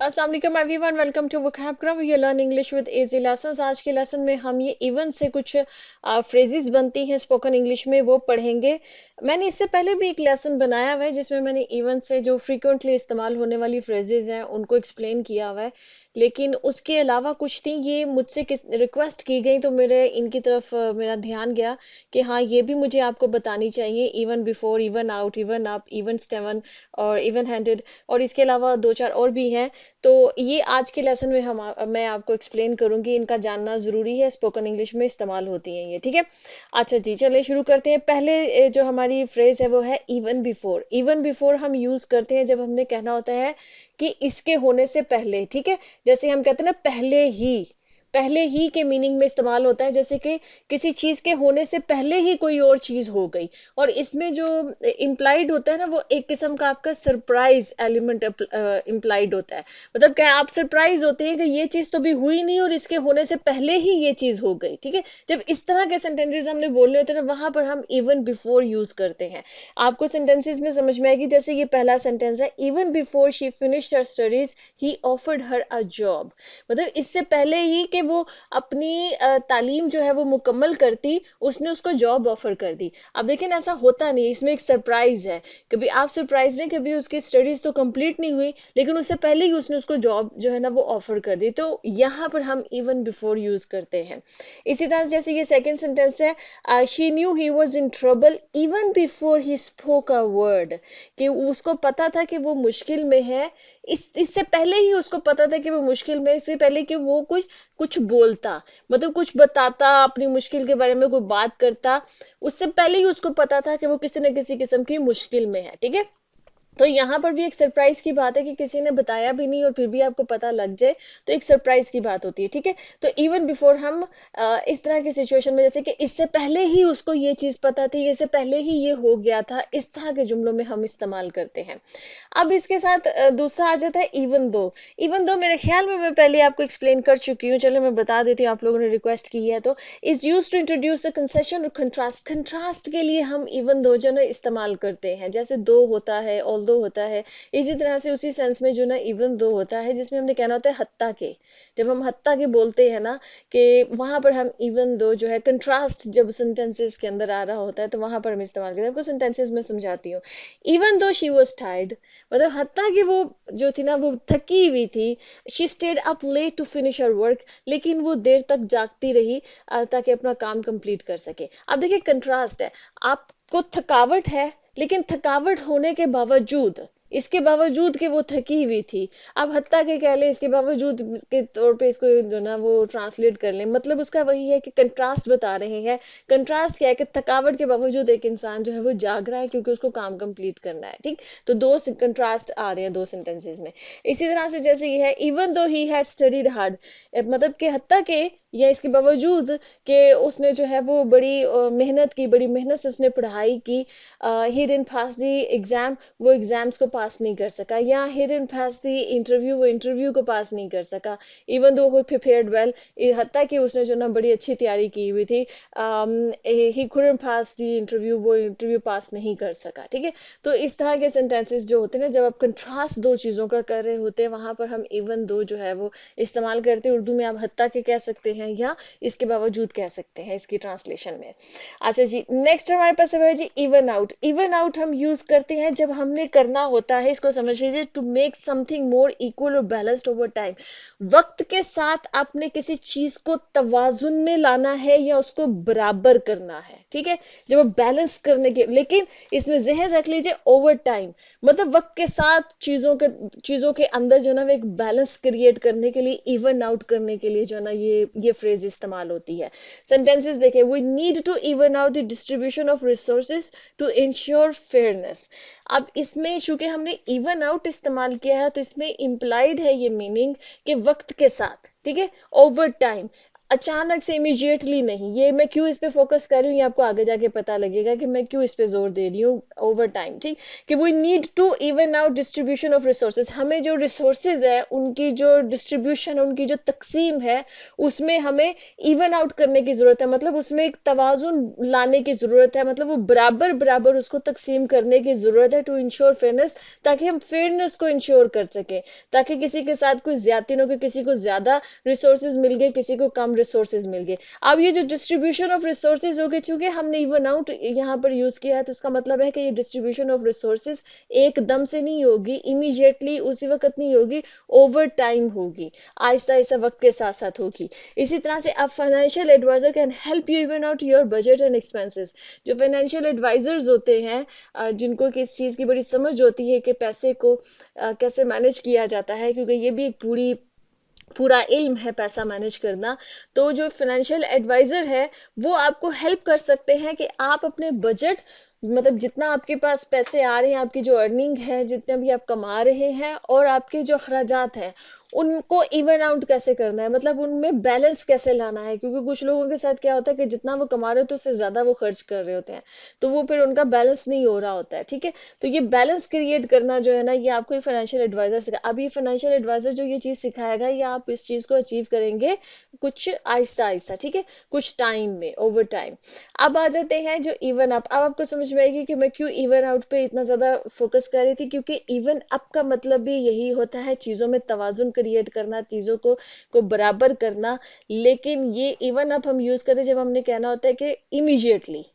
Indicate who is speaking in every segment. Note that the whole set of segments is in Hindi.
Speaker 1: अस्सलाम वालेकुम everyone, welcome to vocabulary we learn English with easy lessons. आज के लेसन में हम ये इवन से कुछ फ्रेजेस बनती हैं स्पोकन इंग्लिश में, वो पढ़ेंगे। मैंने इससे पहले भी एक लेसन बनाया हुआ है जिसमें मैंने इवन से जो फ्रीक्वेंटली इस्तेमाल होने वाली फ्रेजेस हैं उनको एक्सप्लेन किया हुआ है, लेकिन उसके अलावा कुछ थी ये मुझसे रिक्वेस्ट की गई तो मेरे इनकी तरफ मेरा ध्यान गया कि हाँ ये भी मुझे आपको बतानी चाहिए। Even before, even out, even up, even Stephen और इवन हैंडेड, और इसके अलावा दो चार और भी हैं। तो ये आज के लेसन में मैं आपको एक्सप्लेन करूंगी, इनका जानना जरूरी है, स्पोकन इंग्लिश में इस्तेमाल होती हैं ये, ठीक है। अच्छा जी, चलिए शुरू करते हैं। पहले जो हमारी फ्रेज है वो है इवन बिफोर। इवन बिफोर हम यूज करते हैं जब हमने कहना होता है कि इसके होने से पहले, ठीक है। जैसे हम कहते हैं ना पहले ही के मीनिंग में इस्तेमाल होता है, जैसे कि किसी चीज के होने से पहले ही कोई और चीज हो गई। और इसमें जो इम्प्लाइड होता है ना, वो एक किस्म का आपका सरप्राइज एलिमेंट इम्प्लाइड होता है। मतलब क्या, आप सरप्राइज होते हैं कि ये चीज तो भी हुई नहीं और इसके होने से पहले ही ये चीज हो गई, ठीक है। जब इस तरह के सेंटेंसेस हमने बोलने होते हैं ना, वहां पर हम इवन बिफोर यूज करते हैं। आपको सेंटेंसेस में समझ में आएगी। जैसे ये पहला सेंटेंस है, even before she finished her studies he offered her a job. मतलब इससे पहले ही कि वो अपनी तालीम जो है वो मुकम्मल करती, उसने उसको जॉब ऑफर कर दी। अब देखें, ऐसा होता नहीं, इसमें एक सरप्राइज है। कभी आप सरप्राइज नहीं, कभी उसकी स्टडीज तो कंप्लीट नहीं हुई लेकिन उससे पहले ही उसने उसको जॉब जो है ना वो ऑफर कर दी। तो यहाँ पर हम इवन बिफोर यूज करते हैं। इसी तरह जैसे ये सेकंड सेंटेंस है, she knew he was in trouble even before he spoke a word. कि उसको पता था कि वो मुश्किल में है, इससे पहले ही उसको पता था कि वो मुश्किल में, इससे पहले कि वो कुछ कुछ बोलता, मतलब कुछ बताता, अपनी मुश्किल के बारे में कोई बात करता, उससे पहले ही उसको पता था कि वो किसी न किसी किस्म की मुश्किल में है, ठीक है। तो यहाँ पर भी एक सरप्राइज की बात है कि किसी ने बताया भी नहीं और फिर भी आपको पता लग जाए, तो एक सरप्राइज की बात होती है, ठीक है। तो इवन बिफोर हम इस तरह की सिचुएशन में, जैसे कि इससे पहले ही उसको ये चीज पता थी, इससे पहले ही ये हो गया था, इस तरह के जुमलों में हम इस्तेमाल करते हैं। अब इसके साथ दूसरा आ जाता है इवन दो। इवन दो मेरे ख्याल में मैं पहले आपको एक्सप्लेन कर चुकी हूँ, चलो मैं बता देती हूँ, आप लोगों ने रिक्वेस्ट की है तो। Is used to introduce a concession और कंट्रास्ट। कंट्रास्ट के लिए हम इवन दो जो ना इस्तेमाल करते हैं। जैसे दो होता है, ऑल दो होता है, इसी तरह से उसी सेंस में जो ना इवन दो होता है, जिसमें हमने कहना होता है हत्ता के। जब हम हत्ता के बोलते हैं ना, कि वहां पर हम इवन दो जो है कंट्रास्ट जब सेंटेंसेस के अंदर आ रहा होता है तो वहां पर हम इस्तेमाल करते हैं। आपको सेंटेंसेस में समझाती हूँ। Even though she was tired, मतलब हत्ता कि वो जो थी ना वो थकी हुई थी। She stayed up late to finish her work, लेकिन वो देर तक जागती रही ताकि अपना काम कंप्लीट कर सके। अब देखिए कंट्रास्ट है, आपको थकावट है, लेकिन थकावट होने के बावजूद, इसके बावजूद कि वो थकी हुई थी, अब हत्ता के कह ले, इसके बावजूद के तौर पे इसको जो ना वो ट्रांसलेट कर ले, मतलब उसका वही है कि कंट्रास्ट बता रहे हैं। कंट्रास्ट क्या है कि थकावट के बावजूद एक इंसान जो है वो जाग रहा है क्योंकि उसको काम कंप्लीट करना है, ठीक। तो दो कंट्रास्ट आ रहे हैं दो सेंटेंसेस में। इसी तरह से जैसे ये है, even though he had studied hard, मतलब कि हत्ता के, या इसके बावजूद कि उसने जो है वो मेहनत की, बड़ी मेहनत से उसने पढ़ाई की। He didn't pass the exam, वो एग्जाम्स को पास नहीं कर सका, या he didn't pass the interview, वो इंटरव्यू को पास नहीं कर सका। इवन दो ही प्रिपेयर्ड वेल, हत्ता कि उसने जो ना बड़ी अच्छी तैयारी की हुई थी, he couldn't pass the interview, वो इंटरव्यू पास नहीं कर सका, ठीक है। तो इस तरह के सेंटेंसेस जो होते हैं ना, जब आप कंट्रास्ट दो चीजों का कर रहे होते हैं, वहां पर हम इवन दो जो है वो इस्तेमाल करते हैं। उर्दू में आप हत्ता के कह सकते हैं या इसके बावजूद कह सकते हैं इसकी ट्रांसलेशन में। अच्छा जी, नेक्स्ट हमारे पास है जी इवन आउट। इवन आउट हम यूज करते हैं जब हमने करना होता है, इसको समझ लीजिए, to make something more equal और बैलेंस्ड ओवर टाइम। वक्त के साथ आपने किसी चीज को तवाजुन में लाना है या उसको बराबर करना है, ठीक है। जब आप बैलेंस करने के, लेकिन इसमें जहन रख लीजिए ओवर टाइम, मतलब वक्त के साथ चीजों के अंदर जो ना वो एक बैलेंस क्रिएट करने के लिए, इवन आउट करने के लिए जो ना ये फ्रेज इस्तेमाल होती है। सेंटेंसेस देखिए, we need to even out the distribution of resources to ensure fairness. अब इसमें चूंकि हमने इवन आउट इस्तेमाल किया है तो इसमें इम्प्लाइड है ये मीनिंग कि वक्त के साथ, ठीक है, ओवर टाइम, अचानक से इमीडिएटली नहीं। ये मैं क्यों इस पे फोकस कर रही हूँ, ये आपको आगे जाके पता लगेगा कि मैं क्यों इस पे जोर दे रही हूँ ओवर टाइम, ठीक। कि we need to even out distribution of resources, हमें जो रिसोर्सेज है उनकी जो डिस्ट्रीब्यूशन, उनकी जो तकसीम है, उसमें हमें इवन आउट करने की जरूरत है। मतलब उसमें एक तवाजुन लाने की जरूरत है, मतलब वो बराबर बराबर उसको तकसीम करने की जरूरत है, टू इंश्योर फेयरनेस, ताकि हम फेयरनेस को इंश्योर कर सके, ताकि किसी के साथ कोई ज्यादती ना हो कि किसी को ज्यादा रिसोर्सेज मिल गए, किसी को कम रिसोर्सेज मिल गए। अब ये जो डिस्ट्रीब्यूशन ऑफ रिसोर्सेज हो गए, चूंकि हमने इवन आउट यहाँ पर यूज किया है, तो इसका मतलब है कि ये डिस्ट्रीब्यूशन ऑफ रिसोर्सेज एकदम से नहीं होगी, इमीडिएटली उसी वक्त नहीं होगी, ओवर टाइम होगी, आहिस्ता आहिस्ता वक्त के साथ साथ होगी। इसी तरह से अब financial adviser can help you even out your budget and expenses. जो फाइनेंशियल एडवाइजर्स होते हैं, जिनको किस चीज़ की बड़ी समझ होती है कि पैसे को कैसे मैनेज किया जाता है, क्योंकि ये भी एक पूरा इल्म है पैसा मैनेज करना। तो जो फाइनेंशियल एडवाइजर है वो आपको हेल्प कर सकते हैं कि आप अपने बजट, मतलब जितना आपके पास पैसे आ रहे हैं, आपकी जो अर्निंग है, जितने भी आप कमा रहे हैं, और आपके जो अखराजात हैं, उनको इवन आउट कैसे करना है, मतलब उनमें बैलेंस कैसे लाना है। क्योंकि कुछ लोगों के साथ क्या होता है कि जितना वो कमा रहे होते हैं उससे ज्यादा वो खर्च कर रहे होते हैं, तो वो फिर उनका बैलेंस नहीं हो रहा होता है, ठीक है। तो ये बैलेंस क्रिएट करना जो है ना, ये आपको फाइनेंशियल एडवाइजर सिखा। अब ये फाइनेंशियल एडवाइजर जो ये चीज सिखाएगा, ये आप इस चीज को अचीव करेंगे कुछ आहिस्ता आहिस्ता, ठीक है, कुछ टाइम में, ओवर टाइम। अब आ जाते हैं जो इवन अप। अब आपको समझ में आएगी कि मैं क्यों इवन आउट पे इतना ज्यादा फोकस कर रही थी, क्योंकि इवन अप का मतलब भी यही होता है, चीजों में तवाजुन क्रिएट करना, चीजों को बराबर करना। लेकिन ये इवन अप हम यूज करते हैं जब हमने कहना होता है कि इमीडिएटली,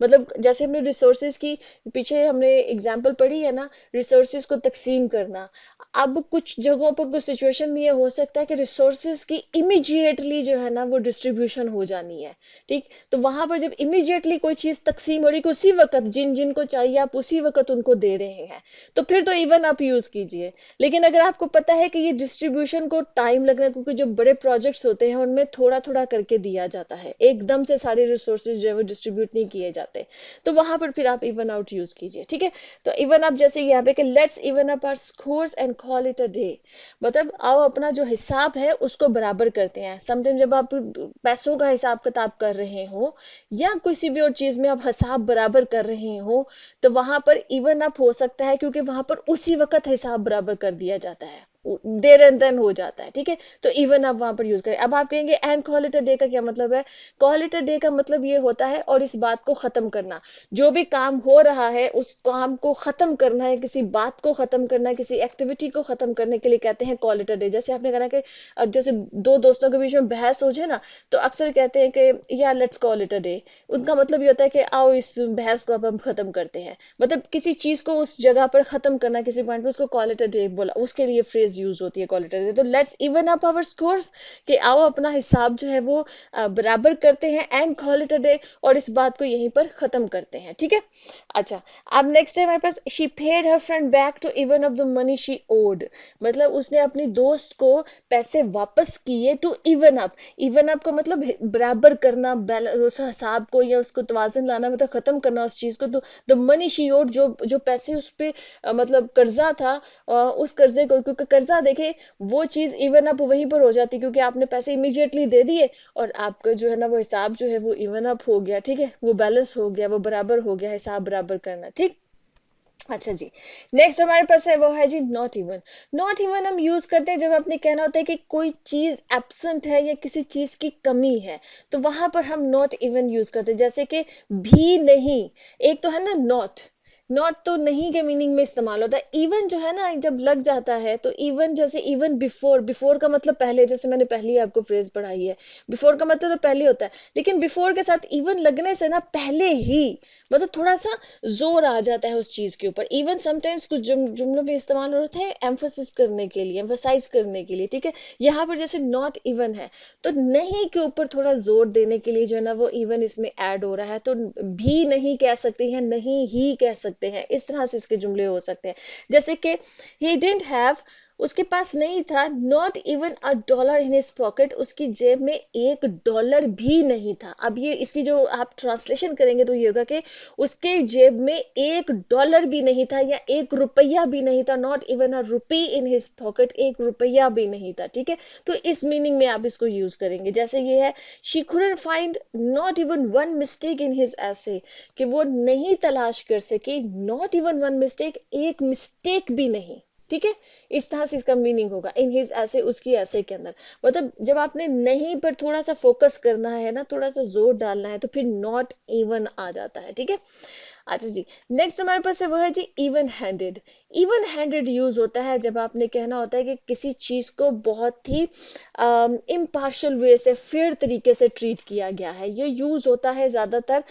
Speaker 1: मतलब जैसे हमने रिसोर्सेज की पीछे हमने एग्जांपल पढ़ी है ना, रिसोर्सेज को तकसीम करना। अब कुछ जगहों पर, कुछ सिचुएशन में ये हो सकता है कि रिसोर्सेज की इमीडिएटली जो है ना वो डिस्ट्रीब्यूशन हो जानी है, ठीक। तो वहां पर जब इमीडिएटली कोई चीज तकसीम हो रही है, उसी वक्त जिन जिन को चाहिए आप उसी वक्त उनको दे रहे हैं, तो फिर तो इवन आप यूज कीजिए। लेकिन अगर आपको पता है कि ये डिस्ट्रीब्यूशन को टाइम लगना है, क्योंकि जो बड़े प्रोजेक्ट्स होते हैं उनमें थोड़ा थोड़ा करके दिया जाता है, एकदम से सारे रिसोर्सेज जो है वो डिस्ट्रीब्यूट नहीं किए जाते, तो वहां पर फिर आप इवन आउट यूज कीजिए, ठीक है। तो इवन अप जैसे यहाँ पे कि let's even up our scores and call it a day, मतलब आओ अपना जो हिसाब है उसको बराबर करते हैं। समटाइम जब आप पैसों का हिसाब किताब कर रहे हो, या किसी भी और चीज में आप हिसाब बराबर कर रहे हो, तो वहां पर इवन अप हो सकता है, क्योंकि वहां पर उसी वक्त हिसाब बराबर कर दिया जाता है, देर एंड देन हो जाता है, ठीक है। तो इवन आप वहां पर यूज करें। अब आप कहेंगे and call it a day का क्या मतलब है? कॉल इट अ डे का मतलब ये होता है और इस बात को खत्म करना, जो भी काम हो रहा है उस काम को खत्म करना है, किसी बात को खत्म करना है, किसी एक्टिविटी को खत्म करने के लिए कहते हैं कॉल इट अ डे। जैसे आपने कहा कि अब जैसे दो दोस्तों के बीच में बहस हो जाए ना, तो अक्सर कहते हैं कि यार let's call it a day. उनका मतलब ये होता है कि आओ इस बहस को अब हम खत्म करते हैं, मतलब किसी चीज को उस जगह पर खत्म करना, किसी पॉइंट पे, उसको कॉल इट अ डे बोला, उसके लिए फ्रेज यूज होती है कॉल इट अ डे। तो let's even up our scores, कि आओ अपना हिसाब जो है वो बराबर करते हैं, and call it a day, और इस बात को यहीं पर खत्म करते हैं, ठीक है। अच्छा, अब नेक्स्ट है हमारे पास, she paid her friend back to even up the money she owed, मतलब उसने अपनी दोस्त को पैसे वापस किए, to even up. Even up का मतलब बराबर करना, उस हिसाब को या उसको तवाज़ुन लाना, मतलब खत्म करना उस चीज को। तो द मनी शी ओड, जो जो पैसे उस पे मतलब कर्जा था, उस कर्जे को, क्योंकि कर्जा देखे वो चीज इवन अप वहीं पर हो जाती, क्योंकि आपने पैसे इमीडिएटली दे दिए और आपका जो है ना वो हिसाब जो है वो इवन अप हो गया, ठीक है, वो बैलेंस हो गया, वो बराबर हो गया, हिसाब बराबर करना, ठीक। अच्छा जी, नेक्स्ट हमारे पास है वो है जी नॉट इवन। नॉट इवन हम यूज करते हैं जब आपने कहना होता है कि कोई चीज एब्सेंट है या किसी चीज की कमी है, तो वहां पर हम नॉट इवन यूज करते हैं। जैसे कि भी नहीं, एक तो है ना नॉट, नॉट तो नहीं के मीनिंग में इस्तेमाल होता है। इवन जो है ना जब लग जाता है, तो इवन जैसे इवन बिफोर, बिफोर का मतलब पहले, जैसे मैंने पहले आपको फ्रेज पढ़ाई है, बिफोर का मतलब तो पहले होता है, लेकिन बिफोर के साथ इवन लगने से ना पहले ही, मतलब थोड़ा सा जोर आ जाता है उस चीज के ऊपर। इवन समटाइम्स कुछ जुमलों में इस्तेमाल होता है एम्फोसिस करने के लिए, एम्फोसाइज करने के लिए, ठीक है। यहाँ पर जैसे नॉट इवन है, तो नहीं के ऊपर थोड़ा जोर देने के लिए जो है ना वो इवन इसमें ऐड हो रहा है, तो भी नहीं कह सकते हैं, नहीं ही कह सकते हैं, इस तरह से इसके जुमले हो सकते हैं। जैसे कि he didn't have उसके पास नहीं था, not even a dollar in his pocket, उसकी जेब में $1 भी नहीं था। अब ये इसकी जो आप ट्रांसलेशन करेंगे तो ये होगा कि उसके जेब में $1 भी नहीं था या ₹1 भी नहीं था, not even a rupee in his pocket, $1 भी नहीं था। ठीक है, तो इस मीनिंग में आप इसको यूज करेंगे। जैसे ये है, she couldn't find not even one mistake in his essay, कि वो नहीं तलाश कर सकी, नॉट इवन वन मिस्टेक, एक मिस्टेक भी नहीं। ठीक है, इस तरह से इसका मीनिंग होगा इन हिज ऐसे, उसकी ऐसे के अंदर। मतलब जब आपने नहीं पर थोड़ा सा फोकस करना है ना, थोड़ा सा जोर डालना है, तो फिर नॉट इवन आ जाता है। ठीक है, अच्छा जी, नेक्स्ट हमारे पास है वो है जी even handed. Even handed use होता है जब आपने कहना होता है कि किसी चीज को बहुत ही इम्पार्शल वे से, फेयर तरीके से ट्रीट किया गया है। ये यूज होता है ज्यादातर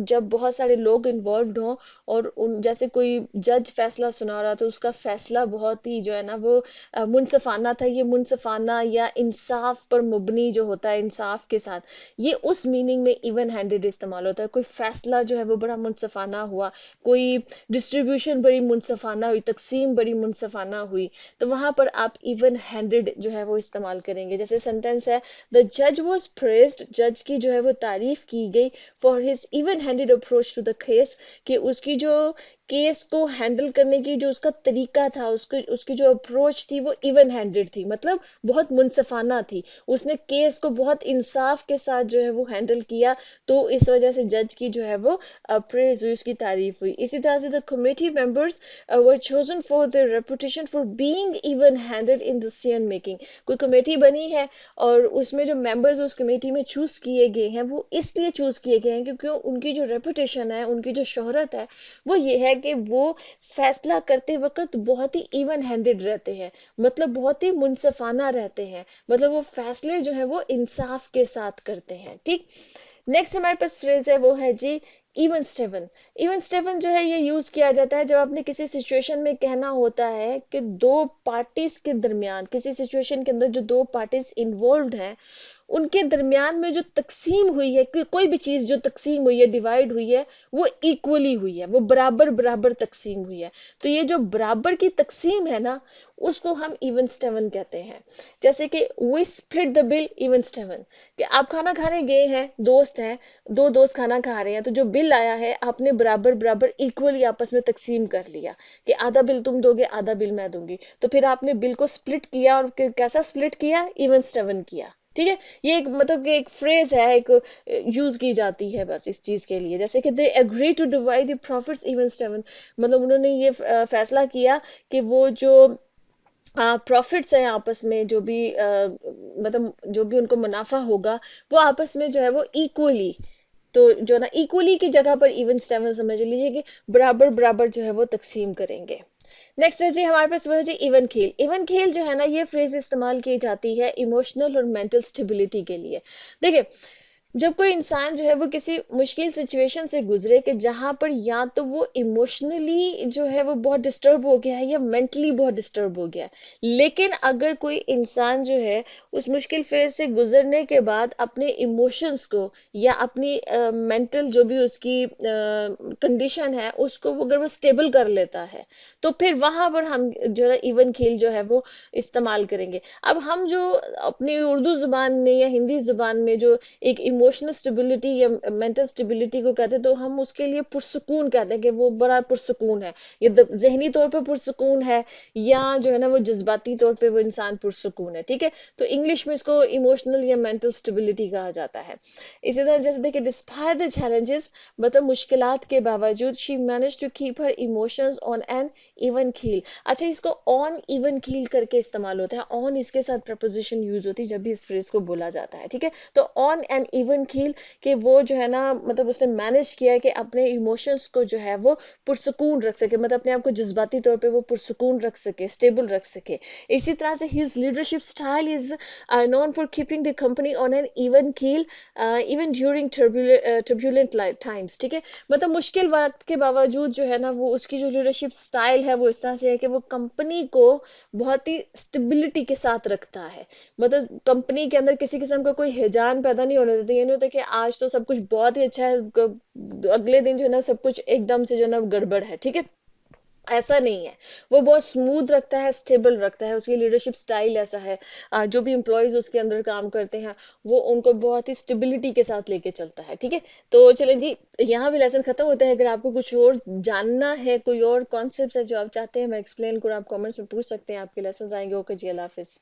Speaker 1: जब बहुत सारे लोग इन्वॉल्व हों और उन जैसे कोई जज फैसला सुना रहा, तो उसका फैसला बहुत ही जो है ना वो मुनसफाना था। ये मुनसफाना या इंसाफ पर मुबनी जो होता है, इंसाफ के साथ, ये उस मीनिंग में इवन हैंडेड इस्तेमाल होता है। कोई फैसला जो है वो बड़ा मुनसफाना हुआ, कोई डिस्ट्रीब्यूशन बड़ी मुनसफाना हुई, तकसीम बड़ी मुनसफाना हुई, तो वहां पर आप इवन हैंडेड जो है वो इस्तेमाल करेंगे। जैसे सेंटेंस है, द जज वॉज प्रेज्ड, जज की जो है वो तारीफ की गई, for his even handed approach to the case, कि उसकी जो केस को हैंडल करने की जो उसका तरीका था, उसकी जो अप्रोच थी वो इवन हैंडेड थी, मतलब बहुत मुनसफाना थी। उसने केस को बहुत इंसाफ के साथ जो है वो हैंडल किया, तो इस वजह से जज की जो है वो प्रेज हुई, उसकी तारीफ हुई। इसी तरह से the committee members were chosen for their reputation for being even handed in decision making. कोई कमेटी बनी है और उसमें जो मेंबर्स उस कमेटी में चूज किए गए हैं, वो इसलिए चूज किए गए हैं क्योंकि उनकी जो रेपुटेशन है, उनकी जो शोहरत है, वो ये है कि वो फैसला करते वक्त बहुत ही इवन हैंडेड रहते हैं, मतलब बहुत ही मुनसफाना रहते हैं, मतलब वो फैसले जो है वो इंसाफ के साथ करते हैं। ठीक, नेक्स्ट हमारे पास फ्रेज है वो है जी इवन स्टेवन। इवन स्टेवन जो है ये यूज किया जाता है जब आपने किसी सिचुएशन में कहना होता है कि दो पार्टीज के दरमियान, किसी सिचुएशन के अंदर जो दो पार्टीज इन्वॉल्व हैं, उनके दरमियान में जो तकसीम हुई है, कोई भी चीज जो तकसीम हुई है, डिवाइड हुई है, वो इक्वली हुई है, वो बराबर बराबर तकसीम हुई है। तो ये जो बराबर की तकसीम है ना, उसको हम इवन स्टेवन कहते हैं। जैसे कि we split the bill even steven, कि आप खाना खाने गए हैं, दोस्त हैं, दो दोस्त खाना खा रहे हैं, तो जो बिल आया है आपने बराबर बराबर इक्वली आपस में तकसीम कर लिया, कि आधा बिल तुम दोगे, आधा बिल मैं दूंगी। तो फिर आपने बिल को स्प्लिट किया, और कैसा स्प्लिट किया? इवन स्टेवन किया। ठीक है, ये एक मतलब कि एक फ्रेज है, एक यूज की जाती है बस इस चीज के लिए। जैसे कि they agree to divide the profits even steven, मतलब उन्होंने ये फैसला किया कि वो जो प्रॉफिट्स हैं आपस में, जो भी मतलब जो भी उनको मुनाफा होगा, वो आपस में जो है वो इक्वली, तो जो ना इक्वली की जगह पर इवन स्टेवन समझ लीजिए कि बराबर बराबर जो है वो तकसीम करेंगे। नेक्स्ट है जी हमारे पास वो है जी इवन खेल। इवन खेल जो है ना, ये फ्रेज इस्तेमाल की जाती है इमोशनल और मेंटल स्टेबिलिटी के लिए। देखिए, जब कोई इंसान जो है वो किसी मुश्किल सिचुएशन से गुजरे, कि जहां पर या तो वो इमोशनली जो है वो बहुत डिस्टर्ब हो गया है या मेंटली बहुत डिस्टर्ब हो गया है, लेकिन अगर कोई इंसान जो है उस मुश्किल फेज से गुजरने के बाद अपने इमोशंस को या अपनी मेंटल जो भी उसकी कंडीशन है, उसको अगर वो स्टेबल कर लेता है, तो फिर वहां पर हम जो है इवन खेल जो है वो इस्तेमाल करेंगे। अब हम जो अपनी उर्दू जुबान में या हिंदी जुबान में जो एक इमोशनल स्टेबिलिटी या मेंटल स्टेबिलिटी को कहते हैं, तो हम उसके लिए पुरसुकून कहते हैं कि वो बड़ा पुरसुकून है, ये जहनी तौर पे पुरसुकून है, या जो है ना वो जज्बाती तौर पे वो इंसान पुरसुकून है। ठीक है, तो इंग्लिश में इसको इमोशनल या मेंटल स्टेबिलिटी कहा जाता है। इसी तरह जैसे देखिए, डिस्पाइट द चैलेंजेस, मतलब मुश्किलात के बावजूद, she manage to keep her emotions on an even keel. अच्छा, इसको ऑन इवन कील करके इस्तेमाल होता है, ऑन इसके साथ प्रपोजिशन यूज होती है जब भी इस फ्रेज को बोला जाता है। ठीक है, तो ऑन एन इवन कील, कि वो जो है ना मतलब उसने मैनेज किया है कि अपने इमोशंस को जो है वो पुरसुकून रख सके, मतलब अपने आप को जज्बाती तौर पे वो पुरसुकून रख सके, स्टेबल रख सके। इसी तरह से his leadership style is known for keeping the company on an even कील इवन ड्यूरिंग टर्बुलेंट टाइम्स। ठीक है, मतलब मुश्किल वक्त के बावजूद जो है ना वो उसकी जो लीडरशिप स्टाइल है वो इस तरह से है कि वो कंपनी को बहुत ही स्टेबिलिटी के साथ रखता है, मतलब कंपनी के अंदर किसी किस्म का कोई हिजान पैदा नहीं होने देता। ये नहीं होता कि आज तो सब कुछ बहुत ही अच्छा है, अगले दिन जो है ना सब कुछ एकदम से जो है ना गड़बड़ है। ठीक है, ऐसा नहीं है। वो बहुत स्मूथ रखता है, स्टेबल रखता है, उसकी लीडरशिप स्टाइल ऐसा है। जो भी एम्प्लॉयज उसके अंदर काम करते हैं वो उनको बहुत ही स्टेबिलिटी के साथ लेके चलता है। ठीक है, तो चलें जी, यहाँ भी लेसन खत्म होता है। अगर आपको कुछ और जानना है, कोई और कॉन्सेप्ट है जो आप चाहते हैं मैं एक्सप्लेन करूँ, आप कमेंट्स में पूछ सकते हैं। आपके लेसन आएंगे। ओके जी, अल्लाह हाफिज।